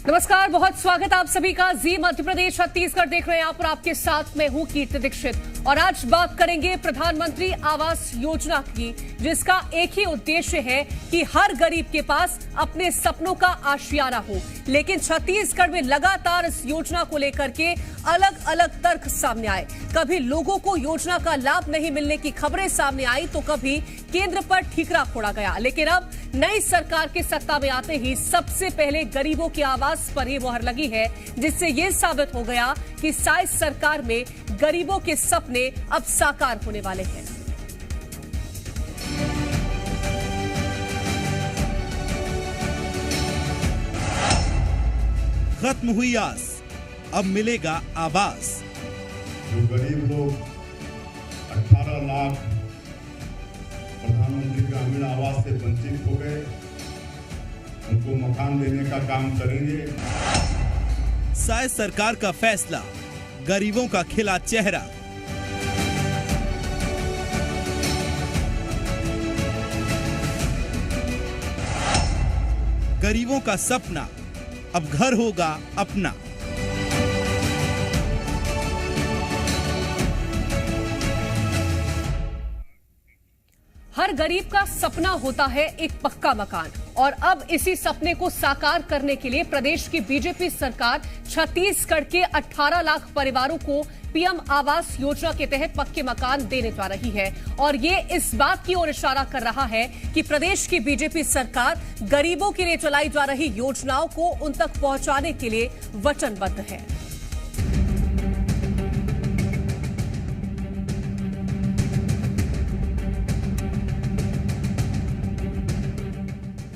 नमस्कार, बहुत स्वागत आप सभी का। जी मध्य प्रदेश छत्तीसगढ़ देख रहे हैं आप और आपके साथ मैं हूं कीर्ति दीक्षित। और आज बात करेंगे प्रधानमंत्री आवास योजना की, जिसका एक ही उद्देश्य है कि हर गरीब के पास अपने सपनों का आशियाना हो। लेकिन छत्तीसगढ़ में लगातार इस योजना को लेकर के अलग अलग तर्क सामने आए। कभी लोगों को योजना का लाभ नहीं मिलने की खबरें सामने आई तो कभी केंद्र पर ठीकरा फोड़ा गया। लेकिन अब नई सरकार के सत्ता में आते ही सबसे पहले गरीबों की आवाज पर ही मोहर लगी है, जिससे यह साबित हो गया कि साइज सरकार में गरीबों के सपने अब साकार होने वाले हैं। खत्म हुई आस, अब मिलेगा आवास। जो गरीब लोग 18 लाख प्रधानमंत्री ग्रामीण आवास से वंचित हो गए, उनको मकान देने का काम करेंगे। साइज सरकार का फैसला, गरीबों का खिला चेहरा। गरीबों का सपना, अब घर होगा अपना। हर गरीब का सपना होता है एक पक्का मकान, और अब इसी सपने को साकार करने के लिए प्रदेश की बीजेपी सरकार छत्तीसगढ़ के 18 लाख परिवारों को पीएम आवास योजना के तहत पक्के मकान देने जा रही है। और ये इस बात की ओर इशारा कर रहा है कि प्रदेश की बीजेपी सरकार गरीबों के लिए चलाई जा रही योजनाओं को उन तक पहुंचाने के लिए वचनबद्ध है।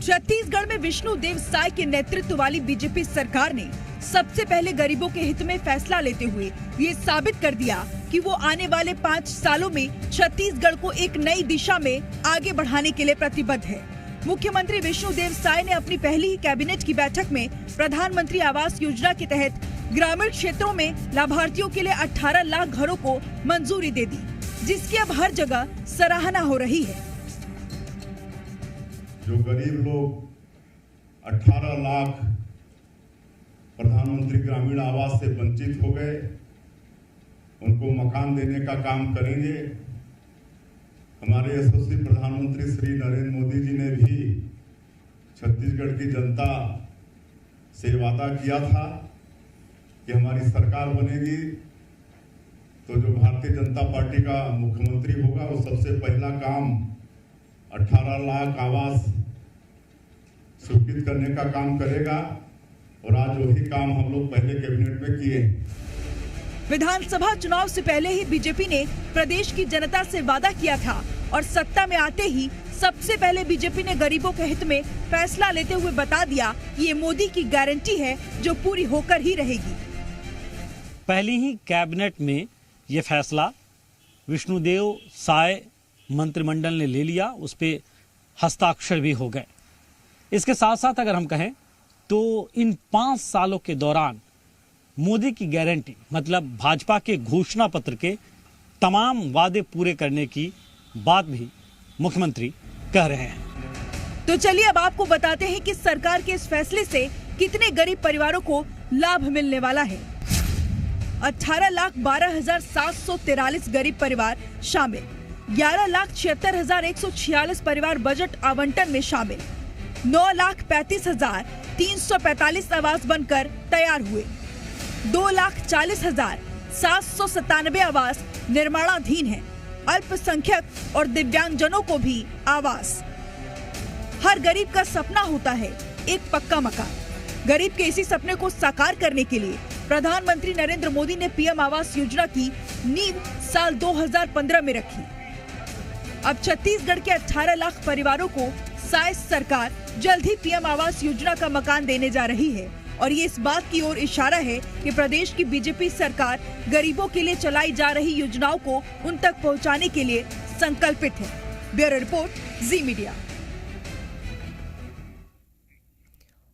छत्तीसगढ़ में विष्णुदेव साय के नेतृत्व वाली बीजेपी सरकार ने सबसे पहले गरीबों के हित में फैसला लेते हुए ये साबित कर दिया कि वो आने वाले 5 सालों में छत्तीसगढ़ को एक नई दिशा में आगे बढ़ाने के लिए प्रतिबद्ध है। मुख्यमंत्री विष्णुदेव साय ने अपनी पहली ही कैबिनेट की बैठक में प्रधानमंत्री आवास योजना के तहत ग्रामीण क्षेत्रों में लाभार्थियों के लिए 18 लाख घरों को मंजूरी दे दी, जिसकी अब हर जगह सराहना हो रही है। जो गरीब लोग 18 लाख प्रधानमंत्री ग्रामीण आवास से वंचित हो गए, उनको मकान देने का काम करेंगे। हमारे यशस्वी प्रधानमंत्री श्री नरेंद्र मोदी जी ने भी छत्तीसगढ़ की जनता से वादा किया था कि हमारी सरकार बनेगी तो जो भारतीय जनता पार्टी का मुख्यमंत्री होगा वो सबसे पहला काम 18 लाख आवास स्वीकृत करने का काम करेगा। और आज वही काम हम लोग पहले कैबिनेट में किए। विधानसभा चुनाव से पहले ही बीजेपी ने प्रदेश की जनता से वादा किया था और सत्ता में आते ही सबसे पहले बीजेपी ने गरीबों के हित में फैसला लेते हुए बता दिया कि ये मोदी की गारंटी है जो पूरी होकर ही रहेगी। पहली ही कैबिनेट में ये फैसला विष्णुदेव साय मंत्रिमंडल ने ले लिया, उस पे हस्ताक्षर भी हो गए। इसके साथ साथ अगर हम कहें तो इन 5 सालों के दौरान मोदी की गारंटी मतलब भाजपा के घोषणा पत्र के तमाम वादे पूरे करने की बात भी मुख्यमंत्री कह रहे हैं। तो चलिए अब आपको बताते हैं कि सरकार के इस फैसले से कितने गरीब परिवारों को लाभ मिलने वाला है। 18,12,743 गरीब परिवार शामिल, 11,76,146 परिवार बजट आवंटन में शामिल, 9,35,345 आवास बनकर तैयार हुए, 2,40,797 आवास निर्माणाधीन हैं। अल्पसंख्यक और दिव्यांगजनों को भी आवास। हर गरीब का सपना होता है एक पक्का मकान। गरीब के इसी सपने को साकार करने के लिए प्रधानमंत्री नरेंद्र मोदी ने पीएम आवास योजना की नींव साल 2015 में रखी। अब छत्तीसगढ़ के 18 लाख परिवारों को साइज सरकार जल्द ही पीएम आवास योजना का मकान देने जा रही है। और ये इस बात की ओर इशारा है कि प्रदेश की बीजेपी सरकार गरीबों के लिए चलाई जा रही योजनाओं को उन तक पहुंचाने के लिए संकल्पित है। ब्यूरो रिपोर्ट, जी मीडिया।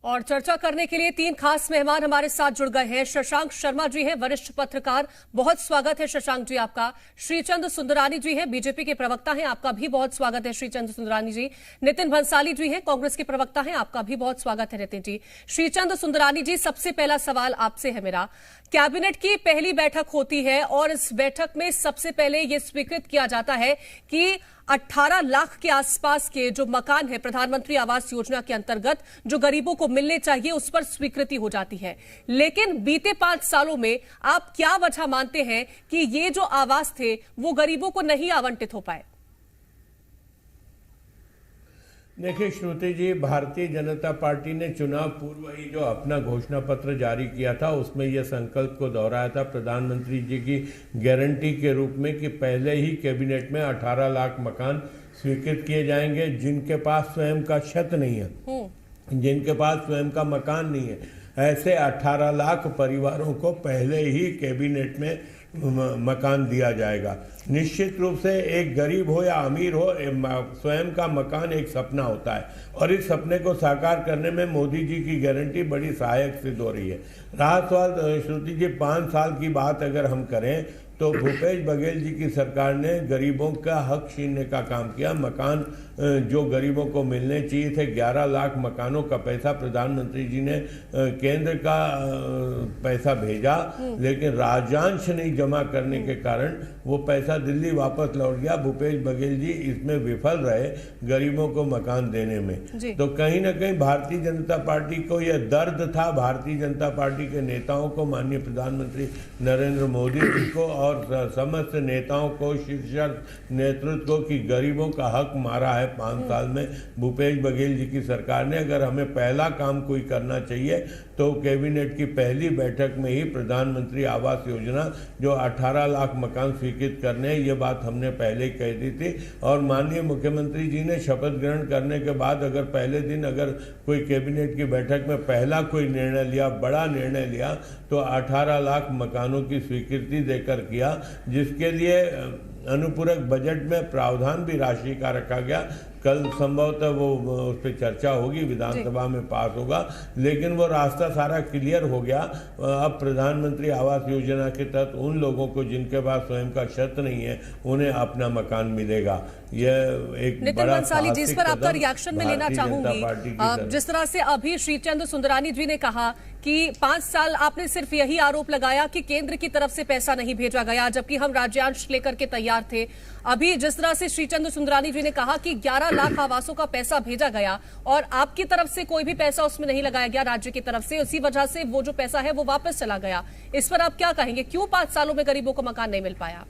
और चर्चा करने के लिए 3 खास मेहमान हमारे साथ जुड़ गए हैं। शशांक शर्मा जी हैं, वरिष्ठ पत्रकार, बहुत स्वागत है शशांक जी आपका। श्रीचंद सुंदरानी जी हैं, बीजेपी के प्रवक्ता हैं, आपका भी बहुत स्वागत है श्रीचंद सुंदरानी जी। नितिन भंसाली जी हैं, कांग्रेस के प्रवक्ता हैं, आपका भी बहुत स्वागत है नितिन जी। श्रीचंद सुंदरानी जी, सबसे पहला सवाल आपसे है मेरा। कैबिनेट की पहली बैठक होती है और इस बैठक में सबसे पहले यह स्वीकृत किया जाता है कि 18 लाख के आसपास के जो मकान है प्रधानमंत्री आवास योजना के अंतर्गत जो गरीबों को मिलने चाहिए उस पर स्वीकृति हो जाती है। लेकिन बीते 5 सालों में आप क्या वजह मानते हैं कि ये जो आवास थे वो गरीबों को नहीं आवंटित हो पाए? देखिए श्रुति जी, भारतीय जनता पार्टी ने चुनाव पूर्व ही जो अपना घोषणा पत्र जारी किया था उसमें यह संकल्प को दोहराया था प्रधानमंत्री जी की गारंटी के रूप में कि पहले ही कैबिनेट में 18 लाख मकान स्वीकृत किए जाएंगे जिनके पास स्वयं का छत नहीं है, जिनके पास स्वयं का मकान नहीं है, ऐसे 18 लाख परिवारों को पहले ही कैबिनेट में मकान दिया जाएगा। निश्चित रूप से एक गरीब हो या अमीर हो, स्वयं का मकान एक सपना होता है और इस सपने को साकार करने में मोदी जी की गारंटी बड़ी सहायक सिद्ध हो रही है। रहा सवाल श्रुति जी 5 साल की बात अगर हम करें तो भूपेश बघेल जी की सरकार ने गरीबों का हक छीनने का काम किया। मकान जो गरीबों को मिलने चाहिए थे, 11 लाख मकानों का पैसा प्रधानमंत्री जी ने केंद्र का पैसा भेजा, लेकिन राजस्व नहीं जमा करने के कारण वो पैसा दिल्ली वापस लौट गया। भूपेश बघेल जी इसमें विफल रहे गरीबों को मकान देने में। तो कहीं ना कहीं भारतीय जनता पार्टी को यह दर्द था, भारतीय जनता पार्टी के नेताओं को, माननीय प्रधानमंत्री नरेंद्र मोदी जी को और समस्त नेताओं को, शीर्ष नेतृत्व को, कि गरीबों का हक मारा है 5 साल में भूपेश बघेल जी की सरकार ने। अगर हमें पहला काम कोई करना चाहिए तो कैबिनेट की पहली बैठक में ही प्रधानमंत्री आवास योजना जो 18 लाख मकान स्वीकृत करने, ये बात हमने पहले ही कह दी थी। और माननीय मुख्यमंत्री जी ने शपथ ग्रहण करने के बाद अगर पहले दिन अगर कोई कैबिनेट की बैठक में पहला कोई निर्णय लिया, बड़ा निर्णय लिया, तो 18 लाख मकानों की स्वीकृति देकर किया, जिसके लिए अनुपूरक बजट में प्रावधान भी राशि का रखा गया। कल संभवतः वो उस पर चर्चा होगी, विधानसभा में पास होगा, लेकिन वो रास्ता सारा क्लियर हो गया। अब प्रधानमंत्री आवास योजना के तहत उन लोगों को जिनके पास स्वयं का छत नहीं है उन्हें अपना मकान मिलेगा। यह एक बड़ा साली जिस पर आपका रिएक्शन में लेना चाहूंगी। जिस तरह से अभी श्रीचंद सुंदरानी जी ने कहा कि 5 साल आपने सिर्फ यही आरोप लगाया कि केंद्र की तरफ से पैसा नहीं भेजा गया, जबकि हम राज्यांश लेकर के तैयार थे। अभी जिस तरह से श्रीचंद सुंदरानी जी ने कहा कि 11 लाख आवासों का पैसा भेजा गया और आपकी तरफ से कोई भी पैसा उसमें नहीं लगाया गया, राज्य की तरफ से, उसी वजह से वो जो पैसा है वो वापस चला गया। इस पर आप क्या कहेंगे? क्यों 5 सालों में गरीबों को मकान नहीं मिल पाया?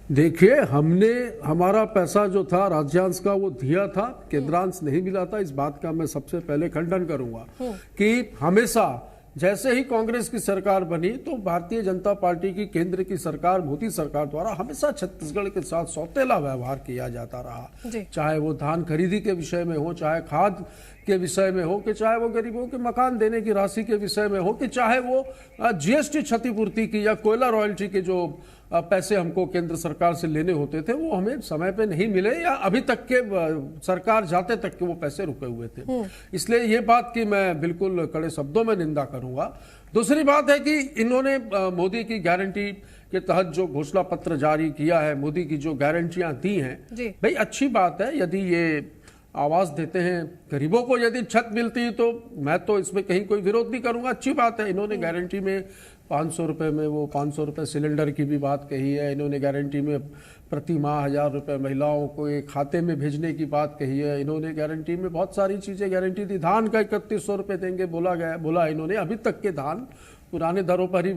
देखिए, हमने हमारा पैसा जो था राज्यांश का वो दिया था, केंद्रांश नहीं मिला था। इस बात का मैं सबसे पहले खंडन करूंगा कि हमेशा जैसे ही कांग्रेस की सरकार बनी तो भारतीय जनता पार्टी की केंद्र की सरकार, मोदी सरकार द्वारा हमेशा छत्तीसगढ़ के साथ सौतेला व्यवहार किया जाता रहा। चाहे वो धान खरीदी के विषय में हो, चाहे खाद के विषय में हो, कि चाहे वो गरीबों के मकान देने की राशि के विषय में हो, कि चाहे वो जीएसटी क्षतिपूर्ति की या कोयला रॉयल्टी के जो पैसे हमको केंद्र सरकार से लेने होते थे वो हमें समय पे नहीं मिले, या अभी तक के सरकार जाते तक के वो पैसे रुके हुए थे। इसलिए ये बात की मैं बिल्कुल कड़े शब्दों में निंदा करूंगा। दूसरी बात है कि इन्होंने मोदी की गारंटी के तहत जो घोषणा पत्र जारी किया है, मोदी की जो गारंटियां दी हैं, भाई अच्छी बात है। यदि ये आवास देते हैं, गरीबों को यदि छत मिलती तो मैं तो इसमें कहीं कोई विरोध नहीं करूंगा, अच्छी बात है। इन्होंने गारंटी में 500 रुपये में वो 500 रुपये सिलेंडर की भी बात कही है। इन्होंने गारंटी में प्रति माह 1000 रुपये महिलाओं को एक खाते में भेजने की बात कही है। इन्होंने गारंटी में बहुत सारी चीज़ें गारंटी दी। धान का 3100 रुपये देंगे बोला इन्होंने। अभी तक के धान पुराने दरों पर ही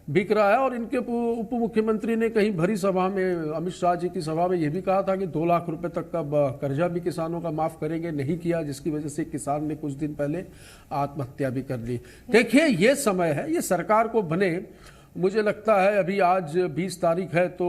बिक रहा है। और इनके उप मुख्यमंत्री ने कहीं भरी सभा में, अमित शाह जी की सभा में, यह भी कहा था कि 2 लाख रुपए तक का कर्जा भी किसानों का माफ करेंगे। नहीं किया, जिसकी वजह से किसान ने कुछ दिन पहले आत्महत्या भी कर ली। देखिए, ये समय है, ये सरकार को बने, मुझे लगता है अभी आज 20 तारीख है तो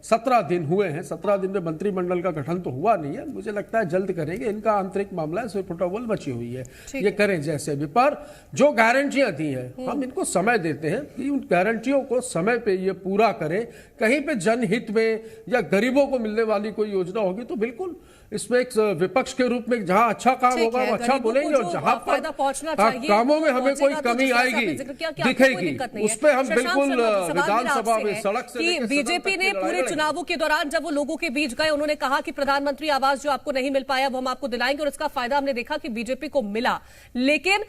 17 दिन हुए हैं। 17 दिन में मंत्रिमंडल का गठन तो हुआ नहीं है। मुझे लगता है जल्द करेंगे। इनका आंतरिक मामला है, इसमें फुटबॉल मची हुई है, ये करें जैसे भी। पर जो गारंटियां दी हैं, हम इनको समय देते हैं कि उन गारंटियों को समय पे ये पूरा करें। कहीं पे जनहित में या गरीबों को मिलने वाली कोई योजना होगी तो बिल्कुल इसमें एक विपक्ष के रूप में जहां अच्छा काम होगा वो अच्छा बोलेंगे, और जहां पर कामों में हमें कोई कमी आएगी दिखेगी उस पर हम बिल्कुल विधानसभा में सड़क से। बीजेपी ने पूरे चुनावों के दौरान जब वो लोगों के बीच गए, उन्होंने कहा कि प्रधानमंत्री आवास जो आपको नहीं मिल पाया वो हम आपको दिलाएंगे, और इसका फायदा हमने देखा कि बीजेपी को मिला। लेकिन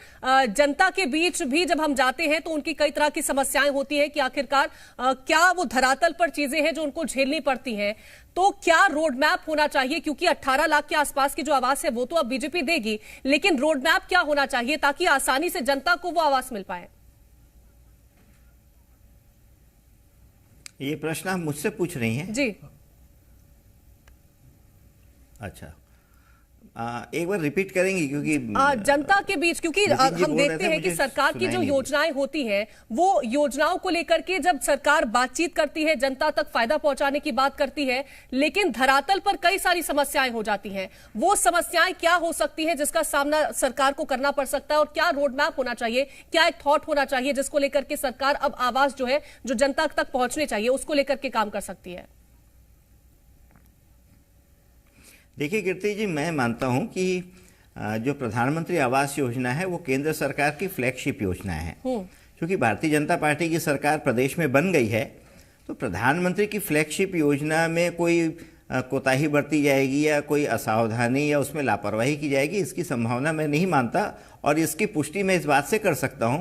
जनता के बीच भी जब हम जाते हैं तो उनकी कई तरह की समस्याएं होती है कि आखिरकार क्या वो धरातल पर चीजें हैं जो उनको झेलनी पड़ती हैं। तो क्या रोड मैप होना चाहिए, क्योंकि 18 लाख के आसपास की जो आवास है वो तो अब बीजेपी देगी, लेकिन रोड मैप क्या होना चाहिए ताकि आसानी से जनता को वो आवास मिल पाए? ये प्रश्न आप मुझसे पूछ रही हैं? जी। अच्छा, एक बार रिपीट करेंगी, क्योंकि जनता के बीच, क्योंकि हम देखते हैं कि सरकार की जो योजनाएं होती हैं वो योजनाओं को लेकर के जब सरकार बातचीत करती है, जनता तक फायदा पहुंचाने की बात करती है, लेकिन धरातल पर कई सारी समस्याएं हो जाती हैं। वो समस्याएं क्या हो सकती है जिसका सामना सरकार को करना पड़ सकता है, और क्या रोड मैप होना चाहिए, क्या एक थॉट होना चाहिए जिसको लेकर के सरकार अब आवास जो है जो जनता तक पहुंचने चाहिए उसको लेकर के काम कर सकती है? देखिए कीर्ति जी, मैं मानता हूं कि जो प्रधानमंत्री आवास योजना है वो केंद्र सरकार की फ्लैगशिप योजना है। क्योंकि भारतीय जनता पार्टी की सरकार प्रदेश में बन गई है, तो प्रधानमंत्री की फ्लैगशिप योजना में कोई कोताही बरती जाएगी या कोई असावधानी या उसमें लापरवाही की जाएगी, इसकी संभावना मैं नहीं मानता। और इसकी पुष्टि मैं इस बात से कर सकता हूं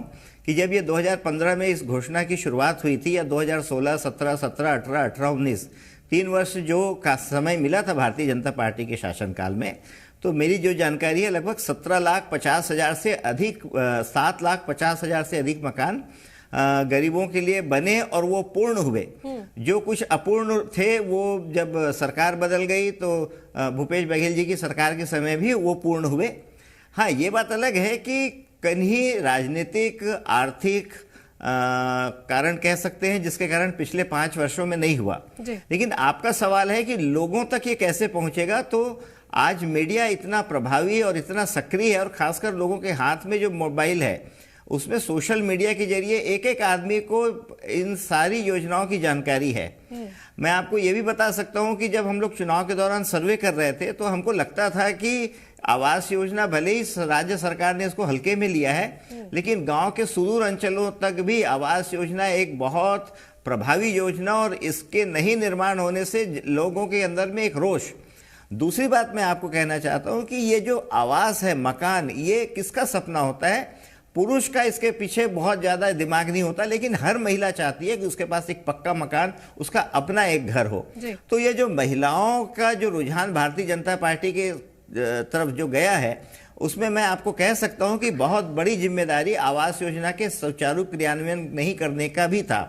कि जब ये 2015 में इस घोषणा की शुरुआत हुई थी, या 2016, 17, 17, 18, 18, 19 3 वर्ष जो का समय मिला था भारतीय जनता पार्टी के शासनकाल में, तो मेरी जो जानकारी है लगभग 17,50,000 से अधिक 7,50,000 से अधिक मकान गरीबों के लिए बने, और वो पूर्ण हुए। जो कुछ अपूर्ण थे वो जब सरकार बदल गई तो भूपेश बघेल जी की सरकार के समय भी वो पूर्ण हुए। हाँ, ये बात अलग है कि कहीं राजनीतिक आर्थिक कारण कह सकते हैं जिसके कारण पिछले 5 वर्षों में नहीं हुआ। लेकिन आपका सवाल है कि लोगों तक ये कैसे पहुंचेगा, तो आज मीडिया इतना प्रभावी और इतना सक्रिय है, और खासकर लोगों के हाथ में जो मोबाइल है उसमें सोशल मीडिया के जरिए एक एक आदमी को इन सारी योजनाओं की जानकारी है। मैं आपको ये भी बता सकता हूं कि जब हम लोग चुनाव के दौरान सर्वे कर रहे थे तो हमको लगता था कि आवास योजना भले ही राज्य सरकार ने इसको हल्के में लिया है, लेकिन गांव के सुदूर अंचलों तक भी आवास योजना एक बहुत प्रभावी योजना, और इसके नहीं निर्माण होने से लोगों के अंदर में एक रोष। दूसरी बात मैं आपको कहना चाहता हूं कि ये जो आवास है, मकान, ये किसका सपना होता है? पुरुष का इसके पीछे बहुत ज्यादा दिमाग नहीं होता, लेकिन हर महिला चाहती है कि उसके पास एक पक्का मकान, उसका अपना एक घर हो। तो ये जो महिलाओं का जो रुझान भारतीय जनता पार्टी के तरफ जो गया है, उसमें मैं आपको कह सकता हूं कि बहुत बड़ी जिम्मेदारी आवास योजना के सुचारू क्रियान्वयन नहीं करने का भी था।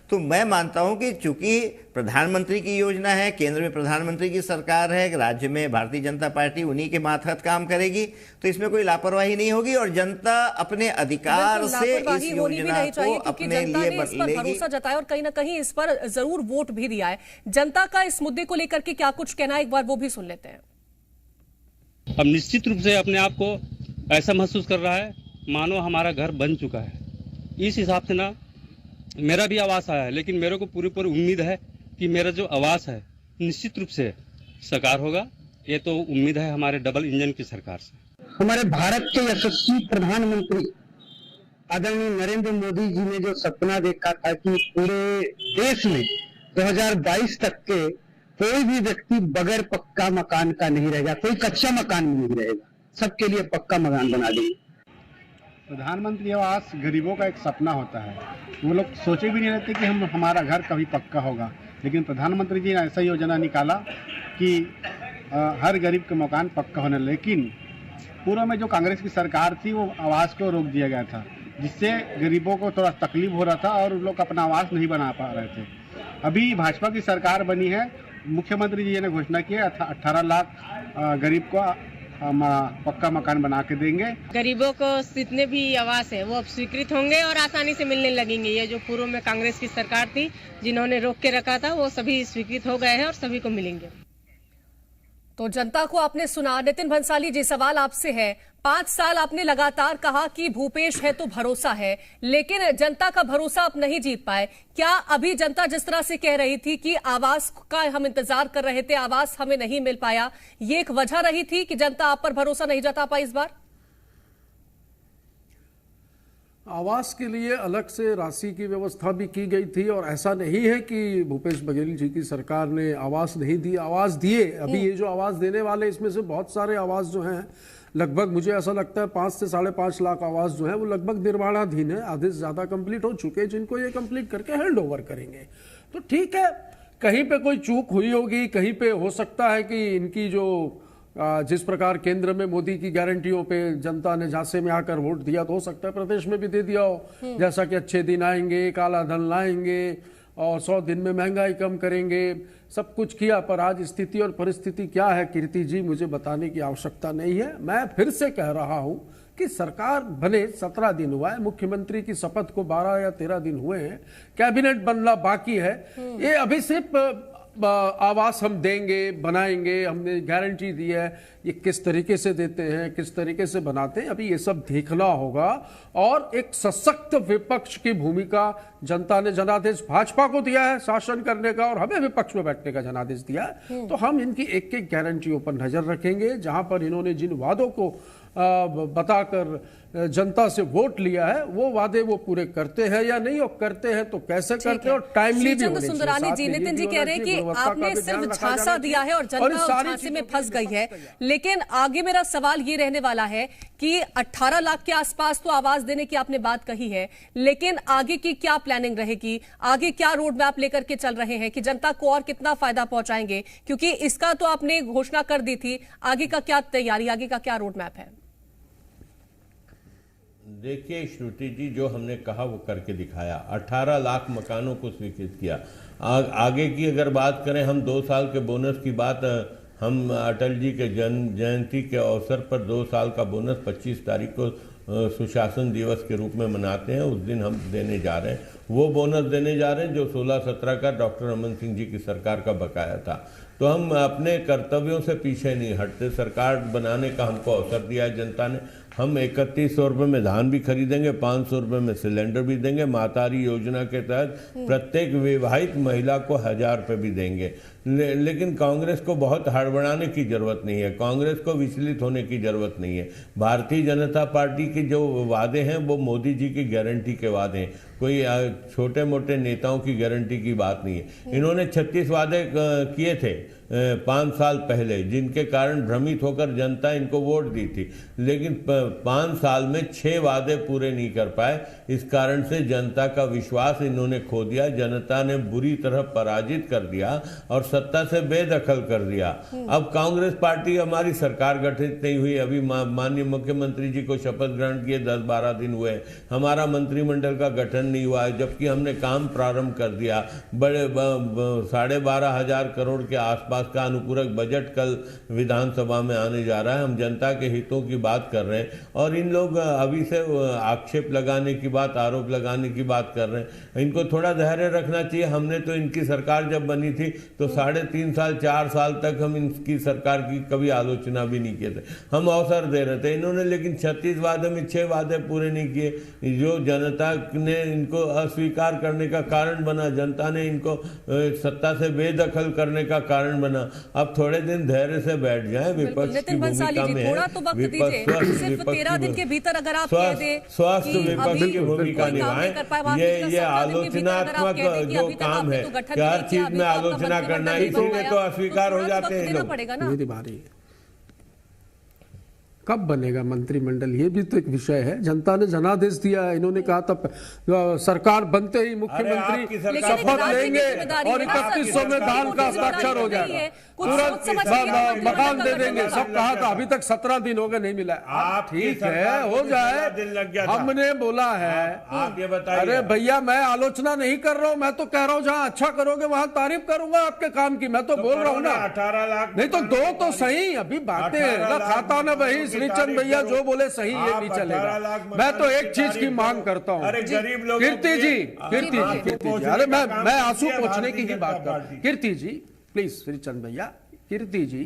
तो मैं मानता हूं कि चूंकि प्रधानमंत्री की योजना है, केंद्र में प्रधानमंत्री की सरकार है, राज्य में भारतीय जनता पार्टी उन्हीं के मातहत काम करेगी, तो इसमें कोई लापरवाही नहीं होगी, और जनता अपने अधिकार से इस योजना को अपने लिए लेगी। भरोसा जताया और कहीं ना कहीं इस पर जरूर वोट भी दिया है। जनता का इस मुद्दे को लेकर के क्या कुछ कहना है, एक बार वो भी सुन लेते हैं। अब निश्चित रूप से अपने आप को ऐसा महसूस कर रहा है मानो हमारा घर बन चुका है। इस हिसाब से ना मेरा भी आवास आया है, लेकिन मेरे को पूरी उम्मीद है कि मेरा जो आवास है निश्चित रूप से साकार होगा। ये तो उम्मीद है हमारे डबल इंजन की सरकार से। हमारे भारत के यशस्वी प्रधानमंत्री आदरणीय नरेंद्र मोदी जी ने जो सपना देखा था कि पूरे देश में 2022 तक के कोई भी व्यक्ति बगैर पक्का मकान का नहीं रहेगा, कोई कच्चा मकान में नहीं रहेगा, सबके लिए पक्का मकान बना देंगे। प्रधानमंत्री आवास गरीबों का एक सपना होता है। वो लोग सोचे भी नहीं रहते कि हमारा घर कभी पक्का होगा, लेकिन प्रधानमंत्री जी ने ऐसा योजना निकाला कि हर गरीब का मकान पक्का होने। लेकिन पूर्व में जो कांग्रेस की सरकार थी वो आवास को रोक दिया गया था, जिससे गरीबों को थोड़ा तकलीफ हो रहा था और लोग अपना आवास नहीं बना पा रहे थे। अभी भाजपा की सरकार बनी है, मुख्यमंत्री जी ने घोषणा की है 18 लाख गरीब को पक्का मकान बना के देंगे। गरीबों को जितने भी आवास है वो अब स्वीकृत होंगे और आसानी से मिलने लगेंगे। ये जो पूर्व में कांग्रेस की सरकार थी जिन्होंने रोक के रखा था वो सभी स्वीकृत हो गए हैं और सभी को मिलेंगे। तो जनता को आपने सुना। नितिन भंसाली जी, सवाल आपसे है, 5 साल आपने लगातार कहा कि भूपेश है तो भरोसा है, लेकिन जनता का भरोसा आप नहीं जीत पाए। क्या अभी जनता जिस तरह से कह रही थी कि आवास का हम इंतजार कर रहे थे, आवास हमें नहीं मिल पाया, ये एक वजह रही थी कि जनता आप पर भरोसा नहीं जता पाई इस बार? आवास के लिए अलग से राशि की व्यवस्था भी की गई थी, और ऐसा नहीं है कि भूपेश बघेल जी की सरकार ने आवास नहीं दी, आवास दिए। अभी ये जो आवास देने वाले, इसमें से बहुत सारे आवास जो हैं, लगभग मुझे ऐसा लगता है 5 से 5.5 लाख आवास जो है वो लगभग निर्माणाधीन है, आधे से ज्यादा कंप्लीट हो चुके हैं, जिनको ये कंप्लीट करके हैंड ओवर करेंगे। तो ठीक है, कहीं पे कोई चूक हुई होगी, कहीं पे हो सकता है कि इनकी जो जिस प्रकार केंद्र में मोदी की गारंटियों पे जनता ने झांसे में आकर वोट दिया, तो हो सकता है प्रदेश में भी दे दिया हो, जैसा कि अच्छे दिन आएंगे, काला धन लाएंगे और 100 दिन में महंगाई कम करेंगे, सब कुछ किया। पर आज स्थिति और परिस्थिति क्या है कीर्ति जी, मुझे बताने की आवश्यकता नहीं है। मैं फिर से कह रहा हूं कि सरकार बने 17 दिन हुआ है, मुख्यमंत्री की शपथ को 12 या 13 दिन हुए हैं, कैबिनेट बनना बाकी है। ये अभी सिर्फ आवास हम देंगे, बनाएंगे, हमने गारंटी दी है, ये किस तरीके से देते हैं, किस तरीके से बनाते हैं, अभी ये सब देखना होगा। और एक सशक्त विपक्ष की भूमिका जनता ने जनादेश भाजपा को दिया है शासन करने का, और हमें विपक्ष में बैठने का जनादेश दिया है। तो हम इनकी एक एक गारंटियों पर नजर रखेंगे। जहां पर इन्होंने जिन वादों को बताकर जनता से वोट लिया है, वो वादे वो पूरे करते हैं या नहीं, और करते हैं तो कैसे करते हैं, और टाइमली भी होने चाहिए। सुंदरानी जी, नितिन जी कह रहे हैं कि आपने सिर्फ झांसा दिया है और जनता झांसे में फंस गई है। लेकिन आगे मेरा सवाल ये रहने वाला है कि 18 लाख के आसपास तो आवाज देने की आपने बात कही है, लेकिन आगे की क्या प्लानिंग रहेगी, आगे क्या रोड मैप लेकर के चल रहे हैं कि जनता को और कितना फायदा पहुंचाएंगे? क्योंकि इसका तो आपने घोषणा कर दी थी, आगे का क्या तैयारी, आगे का क्या रोड मैप है? देखिए श्रुति जी, जो हमने कहा वो करके दिखाया। 18 लाख मकानों को स्वीकृत किया। आगे की अगर बात करें, हम 2 साल के बोनस की बात, हम अटल जी के जयंती के अवसर पर 2 साल का बोनस 25 तारीख को सुशासन दिवस के रूप में मनाते हैं, उस दिन हम देने जा रहे हैं। वो बोनस देने जा रहे हैं जो 16-17 का डॉक्टर रमन सिंह जी की सरकार का बकाया था। तो हम अपने कर्तव्यों से पीछे नहीं हटते। सरकार बनाने का हमको अवसर दिया है जनता ने। हम 3100 रुपये में धान भी खरीदेंगे, 500 रुपये में सिलेंडर भी देंगे। मातारी योजना के तहत प्रत्येक विवाहित महिला को 1000 रुपये भी देंगे। लेकिन कांग्रेस को बहुत हड़बड़ाने की जरूरत नहीं है, कांग्रेस को विचलित होने की जरूरत नहीं है। भारतीय जनता पार्टी के जो वादे हैं वो मोदी जी की गारंटी के वादे हैं, कोई छोटे मोटे नेताओं की गारंटी की बात नहीं है। इन्होंने 36 वादे किए थे 5 साल पहले, जिनके कारण भ्रमित होकर जनता इनको वोट दी थी, लेकिन 5 साल में 6 वादे पूरे नहीं कर पाए। इस कारण से जनता का विश्वास इन्होंने खो दिया, जनता ने बुरी तरह पराजित कर दिया और सत्ता से बेदखल कर दिया। अब कांग्रेस पार्टी, हमारी सरकार गठित नहीं हुई, अभी माननीय मुख्यमंत्री जी को शपथ ग्रहण किए 10-12 दिन हुए, हमारा मंत्रिमंडल का गठन नहीं हुआ है, जबकि हमने काम प्रारंभ कर दिया। बड़े 12,500 करोड़ के आसपास का अनुपूरक बजट कल विधानसभा में आने जा रहा है। हम जनता के हितों की बात कर रहे हैं और इन लोग अभी से आक्षेप लगाने की बात, आरोप लगाने की बात कर रहे हैं। इनको थोड़ा धैर्य रखना चाहिए। हमने तो इनकी सरकार जब बनी थी तो 3.5 साल 4 साल तक हम इनकी सरकार की कभी आलोचना भी नहीं किए थे, हम अवसर दे रहे थे। इन्होंने लेकिन 36 वादे में 6 वादे पूरे नहीं किए, जो जनता ने इनको अस्वीकार करने का कारण बना, जनता ने इनको सत्ता से बेदखल करने का कारण बना। अब थोड़े दिन धैर्य से बैठ जाएं, विपक्ष की भूमिका में है। सिर्फ 13 दिन के भीतर अगर आप कह दें स्वस्थ विपक्ष की भूमिका निभाएं। ये आलोचनात्मक जो काम है कि हर चीज में आलोचना करना, इसीलिए तो अस्वीकार हो जाते हैं लोग। कब बनेगा मंत्रिमंडल, ये भी तो एक विषय है। जनता ने जनादेश दिया है, इन्होंने कहा था सरकार बनते ही मुख्यमंत्री शपथ लेंगे और 3100 में दान का हस्ताक्षर हो जाएगा, तुरंत मकान दे देंगे, सब कहा था। अभी तक 17 दिन हो गए, नहीं मिला। आप ठीक है, हो जाए। हमने बोला है, आप ये बताइए। अरे भैया, मैं आलोचना नहीं कर रहा हूँ, मैं तो कह रहा हूँ जहाँ अच्छा करोगे वहां तारीफ करूंगा आपके काम की। मैं तो बोल रहा हूँ ना 18 लाख नहीं तो 2 तो सही। अभी बातें ना खाता ना वही श्रीचंद भैया जो बोले सही, ये नहीं चलेगा। मैं तो एक चीज की मांग करता हूँ, कीर्ति जी, अरे मैं आंसू पोंछने की ही बात कर। कीर्ति जी प्लीज, श्रीचंद भैया, कीर्ति जी,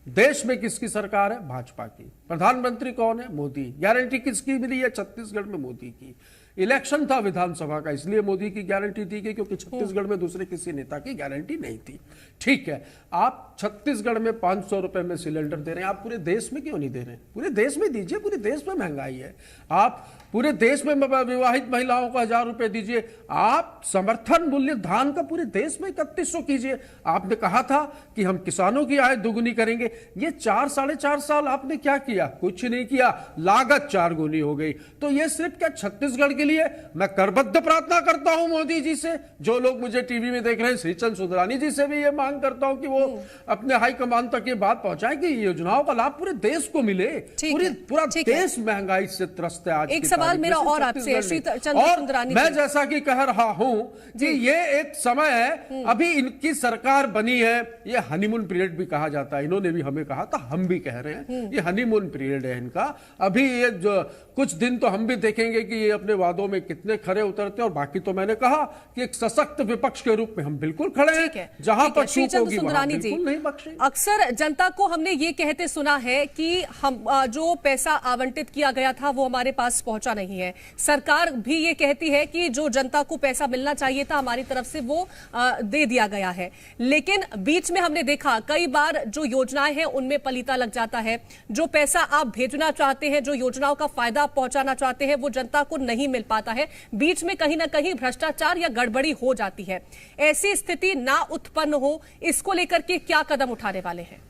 देश में किसकी सरकार है? भाजपा की। प्रधानमंत्री कौन है? मोदी। गारंटी किसकी मिली है? छत्तीसगढ़ में मोदी की। इलेक्शन था विधानसभा का, इसलिए मोदी की गारंटी दी गई, क्योंकि छत्तीसगढ़ में दूसरे किसी नेता की गारंटी नहीं थी। ठीक है, आप छत्तीसगढ़ में 500 रुपए में सिलेंडर दे रहे हैं, आप पूरे देश में क्यों नहीं दे रहे हैं? पूरे देश में दीजिए, पूरे देश में महंगाई है। आप पूरे देश में विवाहित महिलाओं को 1000 रुपए दीजिए। आप समर्थन मूल्य धान का पूरे देश में 3100 कीजिए। आपने कहा था कि हम किसानों की आय दुगुनी करेंगे। ये 4-4.5 साल आपने क्या किया? कुछ नहीं किया। लागत 4 गुनी हो गई। तो ये सिर्फ क्या छत्तीसगढ़ के लिए? मैं करबद्ध प्रार्थना करता हूं मोदी जी से, जो लोग मुझे टीवी में देख रहे हैं, श्रीचंद सुंदरानी जी से भी ये मांग करता हूं कि वो अपने हाईकमान तक ये बात पहुंचाए कि योजनाओं का लाभ पूरे देश को मिले। पूरा देश महंगाई से त्रस्त है आज। एक सवाल मेरा और आपसे है श्रीचंद सुंदरानी, मैं जैसा कि कह रहा हूं कि ये एक समय है, अभी इनकी सरकार बनी है, ये हनीमून पीरियड भी कहा जाता है। इन्होंने भी हमें कहा था, हम भी कह रहे हैं, ये हनीमून पीरियड है इनका। अभी ये जो कुछ दिन तो हम भी देखेंगे कि ये अपने वादों में कितने खरे उतरते हैं। और बाकी तो मैंने कहा कि एक सशक्त विपक्ष के रूप में हम बिल्कुल खड़े हैं, जहां पर चूक होगी वहां बिल्कुल नहीं बख्शेंगे। अक्सर जनता को हमने ये कहते सुना है कि हम जो पैसा आवंटित किया गया था वो हमारे पास पहुंचा नहीं है। सरकार भी ये कहती है कि जो जनता को पैसा मिलना चाहिए था हमारी तरफ से वो दे दिया गया है। लेकिन बीच में हमने देखा कई बार जो योजनाएं हैं उनमें पलीता लग जाता है। जो पैसा आप भेजना चाहते हैं, जो योजनाओं का फायदा पहुंचाना चाहते हैं, वो जनता को नहीं मिल पाता है। बीच में कहीं ना कहीं भ्रष्टाचार या गड़बड़ी हो जाती है। ऐसी स्थिति ना उत्पन्न हो, इसको लेकर के क्या कदम उठाने वाले हैं?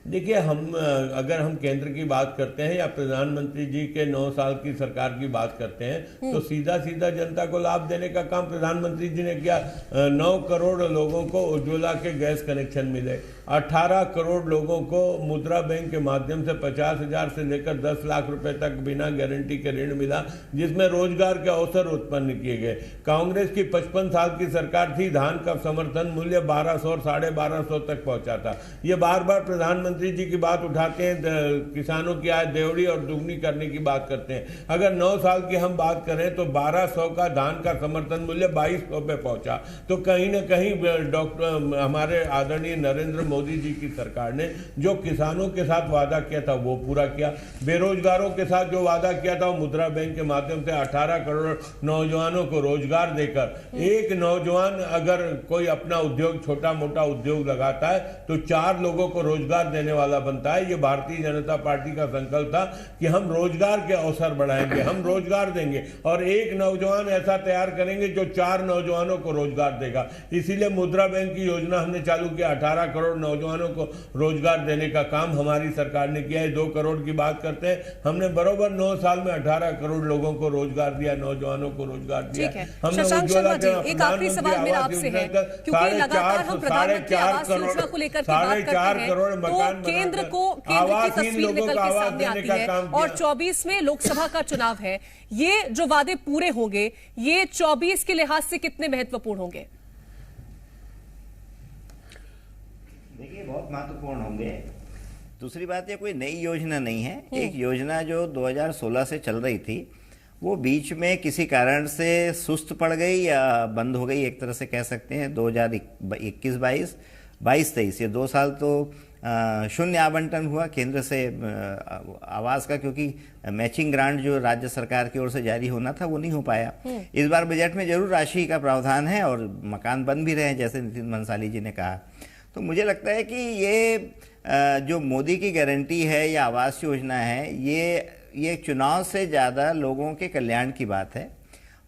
देखिए, अगर हम केंद्र की बात करते हैं या प्रधानमंत्री जी के 9 साल की सरकार की बात करते हैं, तो सीधा सीधा जनता को लाभ देने का काम प्रधानमंत्री जी ने किया। 9 करोड़ लोगों को उज्ज्वला के गैस कनेक्शन मिले, 18 करोड़ लोगों को मुद्रा बैंक के माध्यम से 50,000 से लेकर 10 लाख रुपए तक बिना गारंटी के ऋण मिला, जिसमें रोजगार के अवसर उत्पन्न किए गए। कांग्रेस की 55 साल की सरकार थी, धान का समर्थन मूल्य 1200 और 1250 तक पहुंचा था। ये बार बार प्रधानमंत्री जी की बात उठाते हैं, किसानों की आय देवड़ी और दुगनी करने की बात करते हैं। अगर 9 साल की हम बात करें तो 1200 का धान का समर्थन मूल्य 2200 पे पहुंचा। तो कहीं ना कहीं हमारे आदरणीय नरेंद्र मोदी जी की सरकार ने जो किसानों के साथ वादा किया था वो पूरा किया। बेरोजगारों के साथ जो वादा किया था वो मुद्रा बैंक के माध्यम से 18 करोड़ नौजवानों को रोजगार देकर, एक नौजवान अगर कोई अपना उद्योग, छोटा मोटा उद्योग लगाता है तो 4 लोगों को रोजगार देने वाला बनता है। ये भारतीय जनता पार्टी का संकल्प था कि हम रोजगार के अवसर बढ़ाएंगे, हम रोजगार देंगे और एक नौजवान ऐसा तैयार करेंगे जो 4 नौजवानों को रोजगार देगा। इसीलिए मुद्रा बैंक की योजना हमने चालू किया। 18 करोड़ नौजवानों को रोजगार देने का काम हमारी सरकार ने किया है। 2 करोड़ की बात करते हैं, हमने बरोबर 9 साल में 18 करोड़ लोगों को रोजगार दिया, नौजवानों को रोजगार दिया। हमने उज्ज्वला एक आखिरी सवाल मेरा आपसे है, क्योंकि लगातार हम प्रधानमंत्री आवास योजना को लेकर बात करते हैं तो केंद्र की तस्वीर निकल के सामने आती है और 24 में लोकसभा का चुनाव है। ये जो वादे पूरे होंगे, ये 24 के लिहाज से कितने महत्वपूर्ण होंगे? देखिए, बहुत महत्वपूर्ण होंगे। दूसरी बात, ये कोई नई योजना नहीं है। एक योजना जो 2016 से चल रही थी वो बीच में किसी कारण से सुस्त पड़ गई या बंद हो गई, एक तरह से कह सकते हैं। 2021-22, 22-23 ये 2 साल तो शून्य आवंटन हुआ केंद्र से आवास का, क्योंकि मैचिंग ग्रांट जो राज्य सरकार की ओर से जारी होना था वो नहीं हो पाया। इस बार बजट में जरूर राशि का प्रावधान है और मकान बन भी रहे हैं, जैसे नितिन भंसाली जी ने कहा। तो मुझे लगता है कि ये जो मोदी की गारंटी है या आवास योजना है, ये चुनाव से ज़्यादा लोगों के कल्याण की बात है।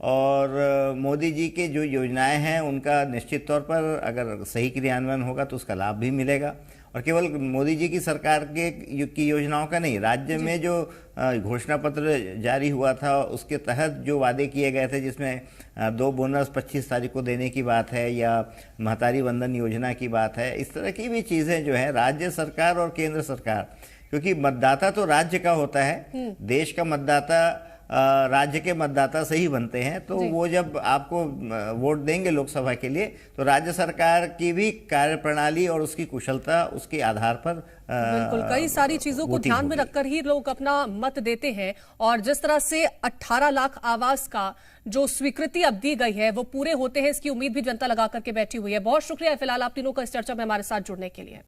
और मोदी जी के जो योजनाएं हैं उनका निश्चित तौर पर अगर सही क्रियान्वयन होगा तो उसका लाभ भी मिलेगा। और केवल मोदी जी की सरकार की योजनाओं का नहीं, राज्य में जो घोषणा पत्र जारी हुआ था उसके तहत जो वादे किए गए थे, जिसमें 2 बोनस 25 तारीख को देने की बात है या महतारी वंदन योजना की बात है, इस तरह की भी चीज़ें जो है राज्य सरकार और केंद्र सरकार, क्योंकि मतदाता तो राज्य का होता है, देश का मतदाता राज्य के मतदाता से ही बनते हैं, तो वो जब आपको वोट देंगे लोकसभा के लिए तो राज्य सरकार की भी कार्यप्रणाली और उसकी कुशलता उसके आधार पर बिल्कुल कई सारी चीजों को ध्यान में रखकर ही लोग अपना मत देते हैं। और जिस तरह से 18 लाख आवास का जो स्वीकृति अब दी गई है वो पूरे होते हैं, इसकी उम्मीद भी जनता लगा करके बैठी हुई है। बहुत शुक्रिया फिलहाल आप तीनों का इस चर्चा में हमारे साथ जुड़ने के लिए।